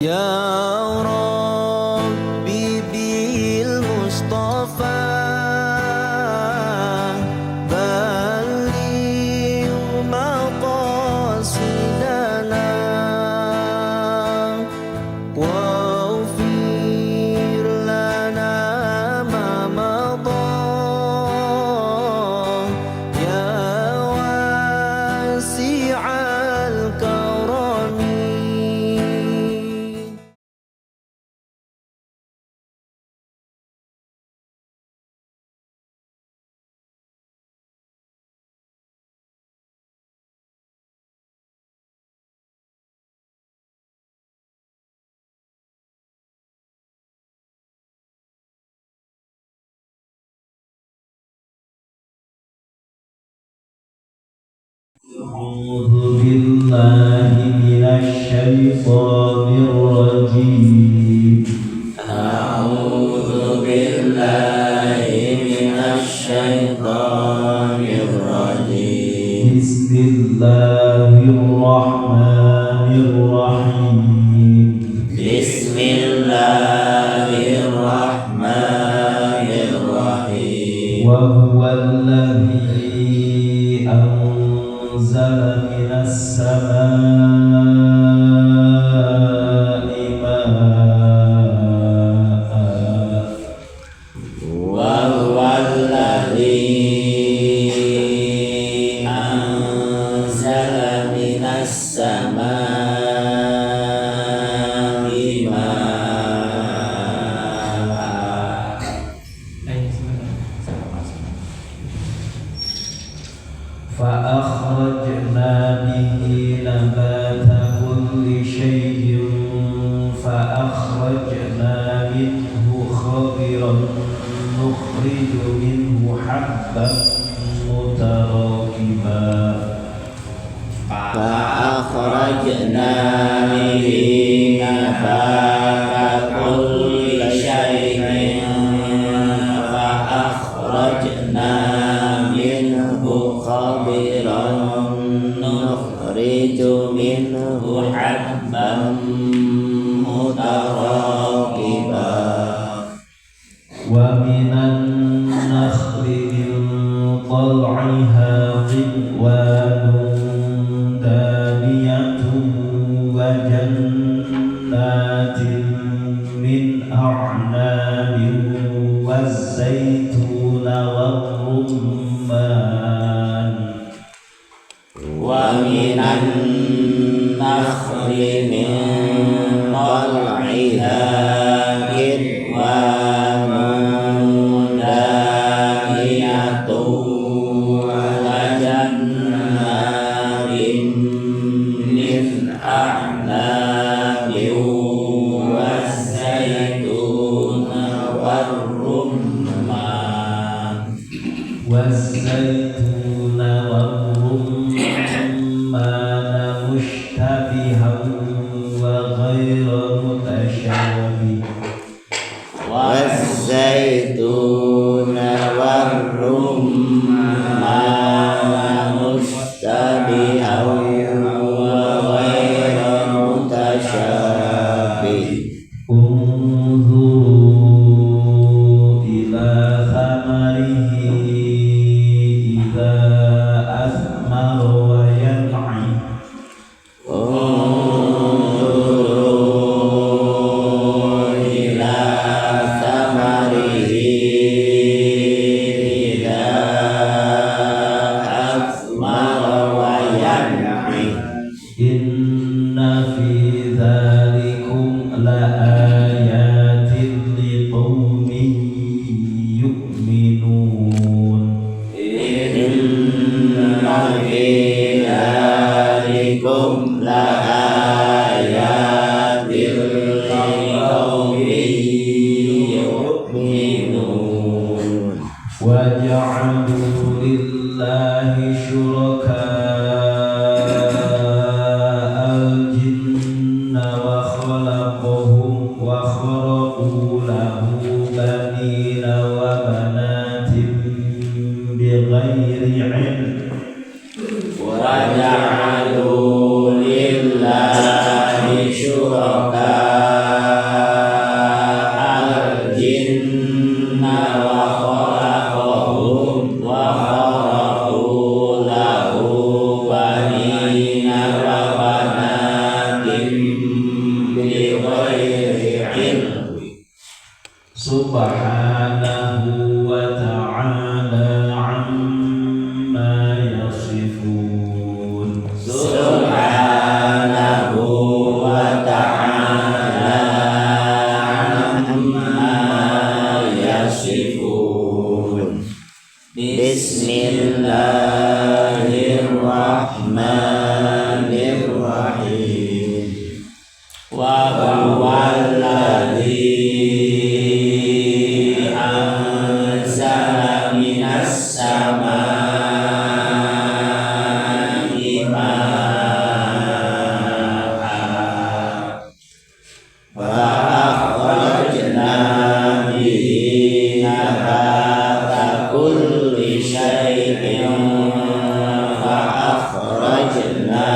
Ya Rabbi bil Mustafa balligh maqasidana waghfir lana ma madha ya wasi'al karami. أعوذ بالله من الشيطان الرجيم أعوذ بالله من الشيطان الرجيم بسم الله الرحمن الرحيم بسم الله الرحمن الرحيم وهو الذي أنزل من السماء ماء وهو الذي أنزل من السماء ماء فأخرجنا به نبات كل شيء فأخرجنا منه خضرا نخرج منه حبا متراكبا فأخرجنا به نبات كل شيء فأخرجنا منه خضرا نخرج منه حبا متراكبا ومن النخل من طلعها قنوان دانية وجنات من أعناب والزيتون والرمان ومن النخل من طلعها قنوان دانية وجنات من أعناب والزيتون والرمان والزيتون والرمان مشتبها وغير متشابه والزيتون والرمان مشتبها وغير متشابه انظروا إلى ثمره إذا أثمر وينعي انظروا إلى ثمره إذا أثمر وينعي إن في ذلكم لآيات لقوم يؤمنون إن في ذلكم لآيات لقوم يؤمنون وجعلوا لله شركاء الجن وخلقهم ghairi ilm. Subhanahu wa ta'ala amma yasifun. Subhanahu wa ta'ala amma yasifun. Bismillahirrahmanirrahim. Wa huwal ladzi anzala minas samaa'i maa'an fa akhrajna bihi nabata kulli syai'in fa akhrajna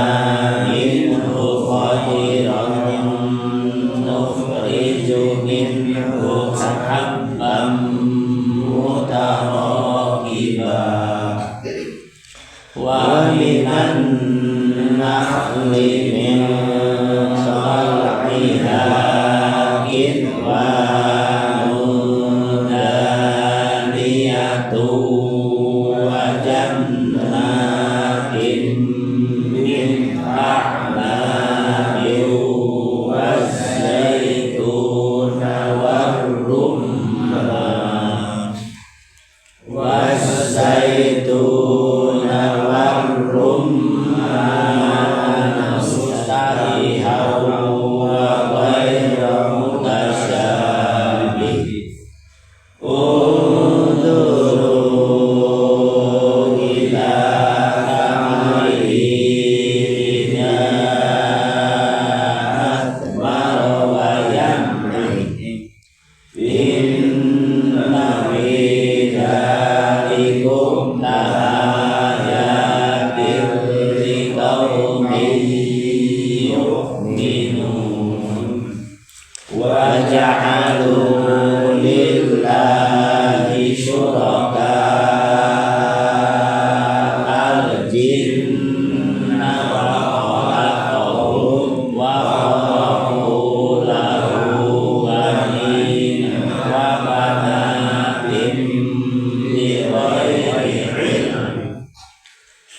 minhu khadiran nukhriju minhu habban mutarakiba wa minan nakhli min tal'iha kinwanun daniyatu wa jannatin min a'nabin waz-zaytuna war-rumman waz-zaytuna war-rumman mustarihan wa ghayra mutasyabih. Unzuru ila thamarihi athmara wa yamri inna fi dzalikum laayatin liqaumin yu'minun. Wa ja'alu lillahi syuraka al-jinna wa khalaqahum wa kharaqu lahu banin wa banatin bighairi ilm.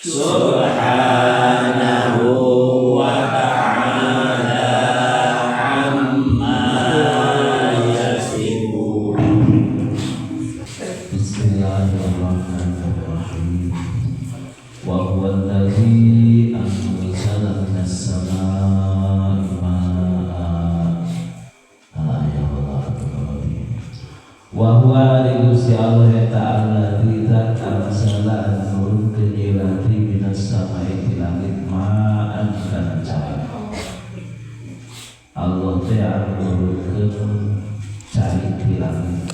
Subhanahu wa ta'ala amma yasifun. Bismillahirrahmanirrahim. Wa huwa allazi anzala minas samaa'i maa'an. Wa huwa Gusti Allah ta'ala dzat arsala nurun kenyilati minas samaa'i di langit ma'an kana cahaya. Allah teh nurunkeun cahaya di langit.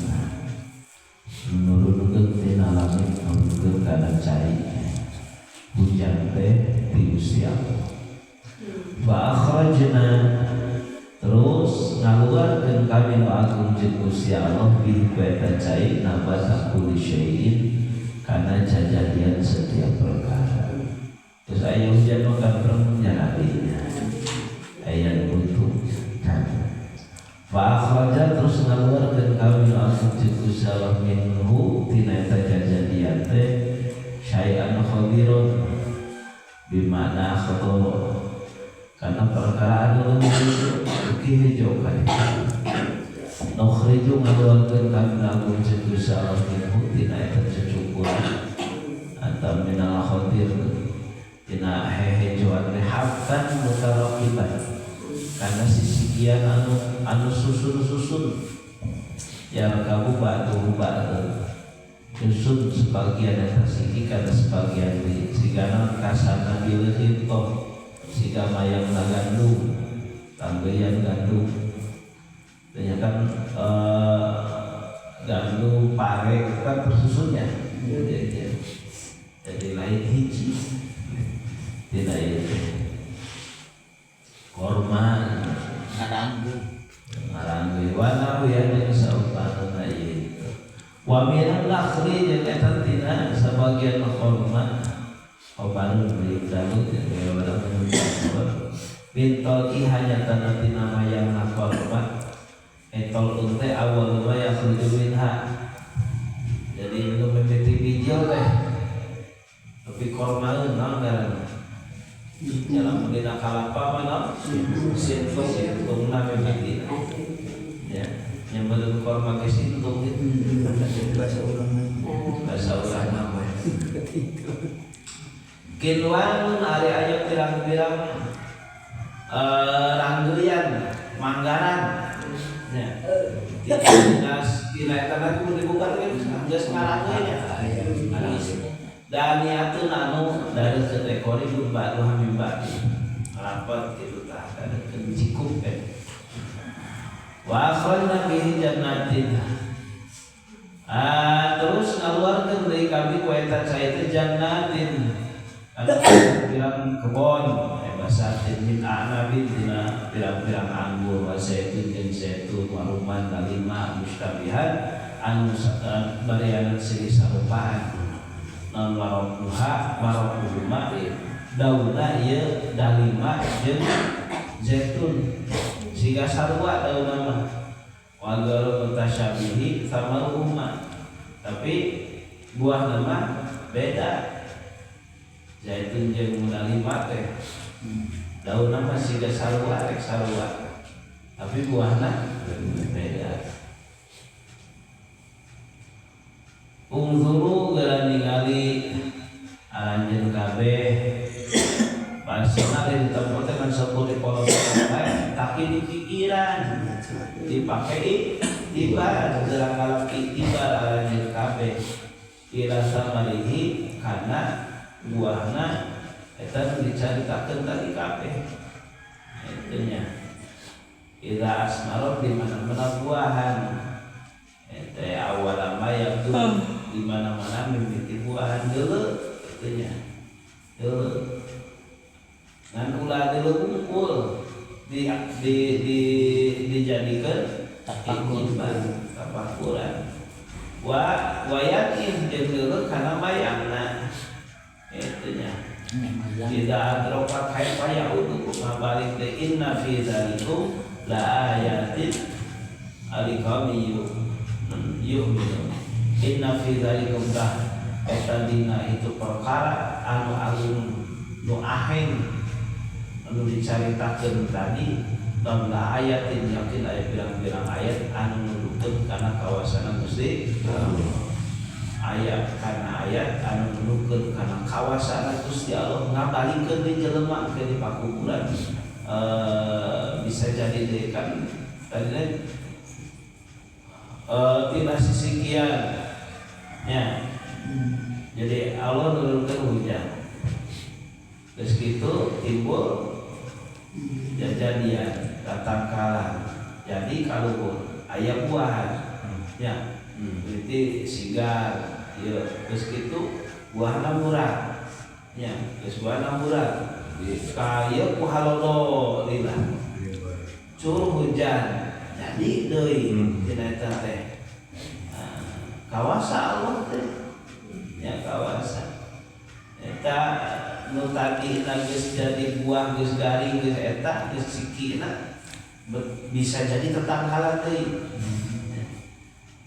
Menurunkan tina langit menurunkan kana cai hujan teh di usia fa akhrajna terus ngaluarkeun kami agung jeung Gusti Allah bi eta cai nabata kulli syai'in kana jajadian setiap perkara. Terus aya hujan maka permenjadinya aya butuh fa akhraja terus ngaluarkeun kami agung jeung Gusti Allah minhu tina eta jajadian teh syai'an khadirun bimana khadir karena perkara anu uki hijau kan nukhriju ngaluarkeun kami agung jeung Gusti Allah minhu tina eta cucukuran atau minal khadir tina hehejoan habban mutarakiban karena sisikian anu susun yang kamu batu susun sebagian yang tersiki karena sebagian di sigana kasana bilih toh siga mayang gandum tanggeyan gandum dan kan gandum pare kan bersusunnya jadi lain hiji tidak itu korma ngarangge warna yang sautanana itu wa minal lakhri jeung eta tina sebagian korma oban beli dalu jeung wadang bintol hanya tanah tina mayang nakor tol teh awal mah yakhruju minha. Jadi nu mimiti bijil teh tapi kormaeun naon ngaranna? Dalam dina kalapa mah naon? Sintung mimiti. Ya, yang bener korma ke sintung gitu. Bahasa urang mah. Kinwan ari aya pirang-pirang ranggeyan manggaran nya dina eta mah kudu dibuka teh geus ngaranggeun dan niatun anu dari setekori lumba nu hamimba rapat kitu tah kada cikup wa akhrajna bihi jannatin terus ngaluarkeun deui kami ku eta cai teh jannatin ada pirang kebon basatin min a'nabin dina pirang-pirang anggur wa zaitun jeung zaitun wa rumman dalima mustabihan anu barianan siri sarupaan non warokuha warokuhuma dauna ieu dalima jeung zaitun siga sarua dauna mah wa garu mutasyabihi samaruhuma tapi buahna mah beda zaitun jeung dalima teh daunna mah siga sarua rek sarua tapi buahna beda. Ungzuru geura ningali aranjeun kabeh basana di tempat teh kan sepuluh di kolom tapi di pikiran dipake tiba geura ngalap tiba aranjeun kabeh ila samalihi kana buahna eta dicaritakeun tadi kabeh eta nya ila asmarot di mana-mana buahan eta awal maya tuh di mana-mana mimiti buahan deuleu eta nya deuleu ngan ulah deuleu kumpul dijadikeun tafakuran wa yakin jeung deuleu kana mayangna eta nya tidak adrokat kaifa yaudu mabalik de inna fi dzalikum la ayatin aliqami yu'minu inna fi dzalikum dah eta dina itu perkara anu agung nu aheng anu dicaritakeun tadi dan la ayatin yakin aya pirang-pirang ayat anu nuduhkeun kana kawasanan Gusti ayat karena ayat anu nuduhkeun kana kawasan Gusti Allah ngabalikeun di jelema ke di pakuburan bisa jadi deui kan tadi tina sisi kian ya jadi Allah nurunkeun hujan terus gitu timbul jajadian datang kalah jadi kaluhur aya buahan ya berarti sigar ya terus gitu buahna murah ya terus buahna murah kaya ku halodo lila curug hujan jadi deui tina eta teh kawasa Allah teh ya kawasa eta nu tadi geus jadi buah geus garing geus eta geus sikina bisa jadi tetanggalan deui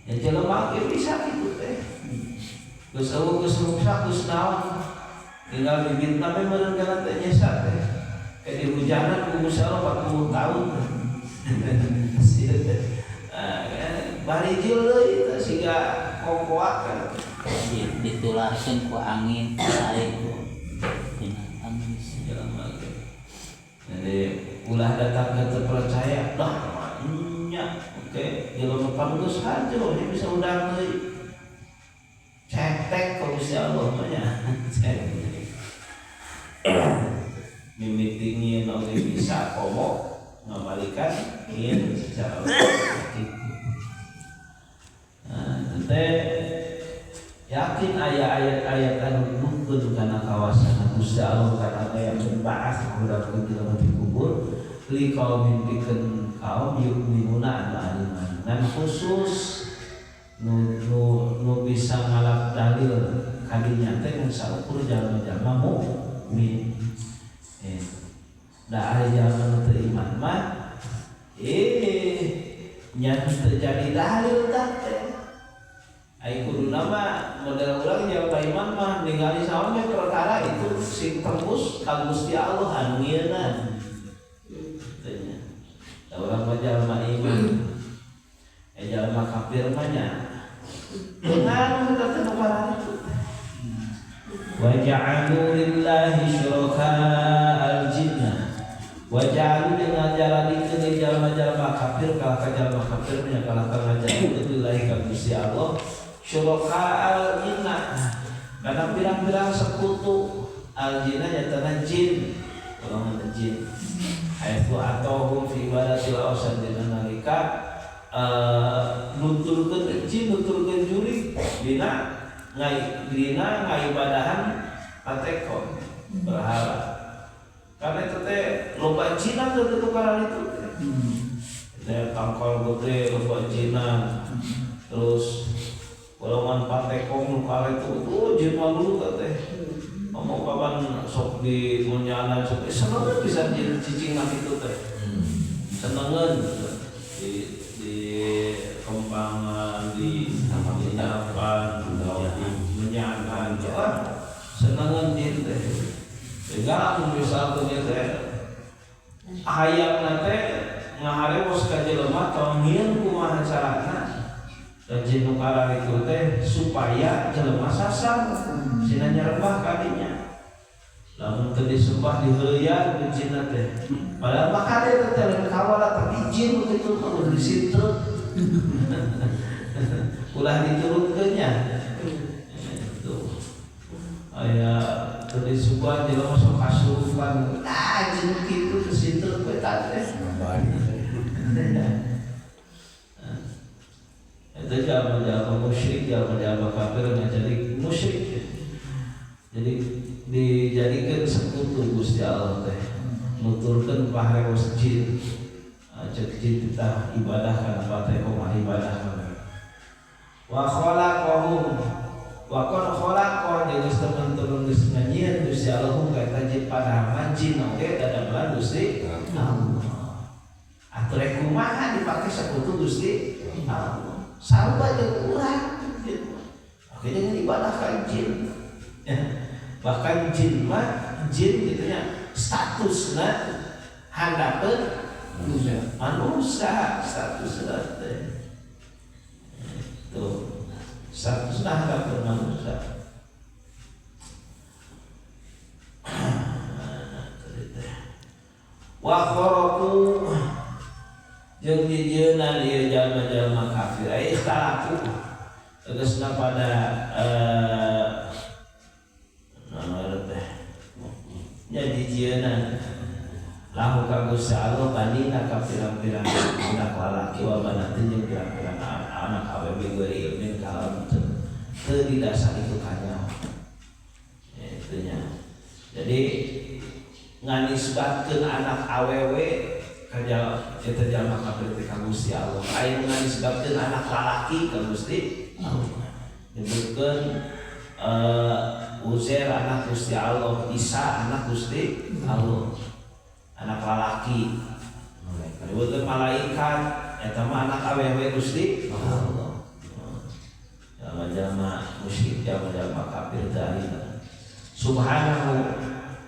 ya jelema ge bisa kitu teh geus eueuh geus rusak geus naon tinggal bibitna mah meureun kana teh nyesa teh ke dihujanan ku Gusti Allah 40 tahun barijil deui teh siga kokoak kan ditularkeun ku angin sae ku angin jelema ge jadi ulah datang ke terpercaya dah nya oke jelema panggus hajo dia bisa undang deui cetek kalau Gusti Allah mah nya mimitingin oge bisa komo ngabalikan kieu secara teh yakin aya ayat-ayat anu nuduhkeun kana kawasan Gusti Allah kana aya membahas budak jelema di kubur li kaumin pikeun kaum yu'minuna anu iman dan khusus nu bisa ngalap dalil kadinya teh mun saukur jalma-jalma mukmin da aya jalma teu iman mah nya terjadi dalil teh ai kudu nama model urang jalma iman mah ningali saome perkara itu sing tembus ka Gusti Allah anu ngieuna tanya da urang mah jalma iman jalma kafir mah nya dengan kata perkara itu wa ja'alu lillahi syuraka'al jinnah wajah dengan jalan itu di jalma-jalma kafir kalau jalma kafirnya kalau ngajarin itu lillahi ka Gusti Allah syuraka'al jinnah karena pirang-pirang sekutu al jinnah nyatana jin golongan jin ayat atauhum fi ibadatil awsan dina nalika nuturkeun jin nuturkeun juri dina ngaibadahan atekon berhala karena itu teh loba Cina teh tukaran itu teh tangkal gede loba Cina terus golongan patekong kala itu jin malu teh ngomong kapan sok di munyanan sok seneng bisa jadi cicingan itu teh senengan di kembangan di harapan di menyanan senengan jin teh sehingga misal punya teh hayang nate ngaharewos ka jelema tongieun kumaha carana dan jin nukara itu teh supaya jelema sasar sina nyarembah kadinya lamun teu disembah diheuyan ku jin teh padahal mah kade teh lain kawala tapi jin kitu kudu disintrut ulah diturunkeunnya itu aya tadi subuh di rumah sok kasurupan jin kitu kesintrut we teh itu jalma-jalma musyrik jalma-jalma kafir jadi musyrik jadi dijadikan sekutu Gusti Allah teh nuturkeun paharewos jin cek jin kita ibadah kana pateh omah ibadah wa khalaqahum wa qad khalaqa jeung geus temen-temen geus nganyieun Gusti Allah ka tajid pada manjin oge dadamelan Gusti Allah atuh rek kumaha dipake sekutu Gusti Allah sarua jeung urang gitu oke dengan ibadah ka jin bahkan jin mah jin gitu nya statusna handapeun manusia statusna teh tuh statusna handapeun manusia wa kharaku jeung dijieunna ieu jalma-jalma kafir aya ikhtalafu tegasna pada jadi jieunna lahu ka Gusti Allah bandina ka pirang-pirang anak lalaki wa banatin jeung pirang-pirang anak awewe geuri ilmin kalam teu didasar itu kanyaho itu nya jadi nganisbatkeun anak awewe ka jalma kafir ka Gusti Allah aya nganisbatkeun anak lalaki ka Gusti Allah nyebutkeun Uzair anak Gusti Allah, Isa anak Gusti Allah, anak lalaki. Kalebeuteun malaikat eta mah anak awewe Gusti Allah. Jalma-jalma musyrik, jalma-jalma kafir dari Subhanahu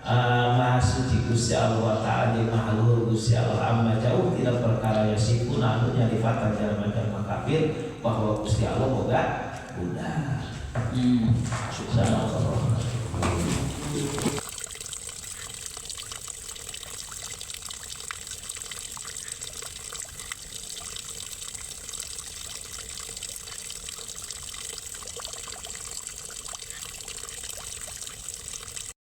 Maha suci Gusti Allah wa ta'ala maha luhur Gusti Allah amma jauh tidak perkara yasifun anu nyarifatan jalma-jalma kafir bahwa Gusti Allah boga budak. Subhanallah.